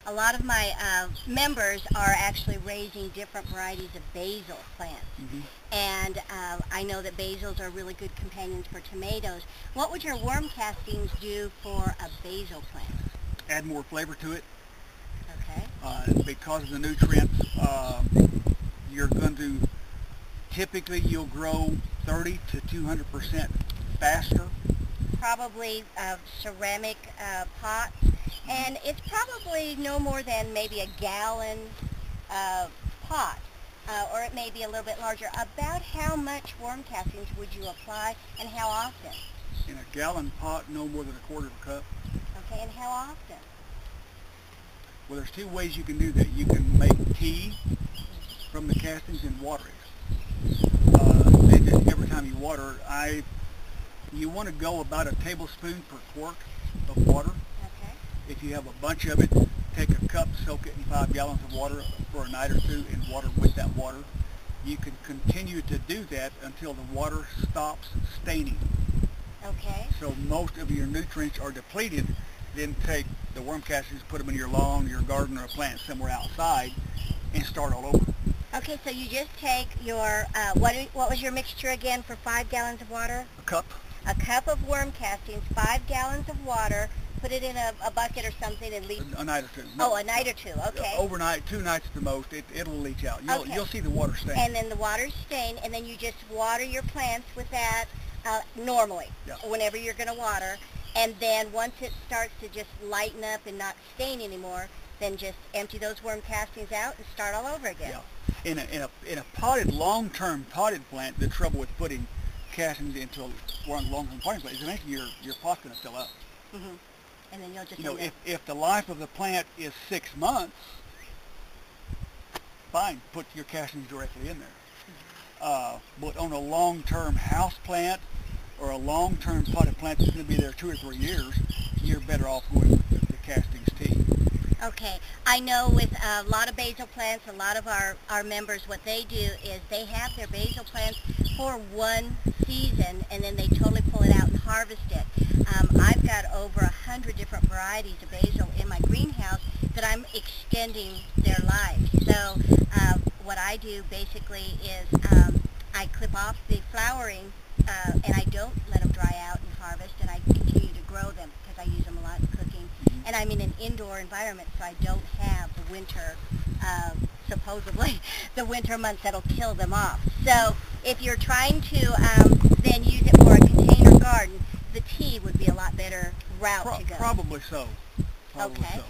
A lot of my members are actually raising different varieties of basil plants. And I know that basils are really good companions for tomatoes. What would your worm castings do for a basil plant? Add more flavor to it. Okay. Because of the nutrients, you're going to typically you'll grow 30 to 200% faster. Probably ceramic pots, and it's probably no more than maybe a gallon pot, or it may be a little bit larger. About how much worm castings would you apply, and how often? In a gallon pot, no more than a quarter of a cup. Okay, and how often? Well, there's two ways you can do that. You can make tea from the castings and water it. Every time you water, you want to go about a tablespoon per quart of water. Okay. If you have a bunch of it, take a cup, soak it in 5 gallons of water for a night or two, and water with that water. You can continue to do that until the water stops staining. Okay. So most of your nutrients are depleted. Then take the worm castings, put them in your lawn, your garden, or a plant somewhere outside, and start all over. Okay, so you just take your, what was your mixture again for 5 gallons of water? A cup. A cup of worm castings, 5 gallons of water, put it in a bucket or something and leave. A night or two. No, a night or two, okay. Overnight, 2 nights at the most, it'll leach out. You'll see the water stain. And then the water's stained, and then you just water your plants with that normally, whenever you're going to water. And then once it starts to just lighten up and not stain anymore, then just empty those worm castings out and start all over again. Yeah. In a potted, long-term potted plant, the trouble with putting castings into a long-term potting plant is eventually your pot's going to fill up. And then you'll just if the life of the plant is 6 months, fine, put your castings directly in there. But on a long-term house plant or a long-term potted plant that's going to be there 2 or 3 years, you're better off going with the castings tea. Okay. I know with a lot of basil plants, a lot of our members, what they do is they have their basil plants for one season, and then they totally pull it out and harvest it. I've got over 100 different varieties of basil in my greenhouse that I'm extending their lives. So what I do basically is I clip off the flowering, and I don't let them dry out and harvest, and I continue to grow them because I use them a lot in cooking. And I'm in an indoor environment, so I don't have the winter, supposedly, the winter months that'll kill them off. So if you're trying to then use it for a container garden, the tea would be a lot better route to go. Probably so. Probably okay. so.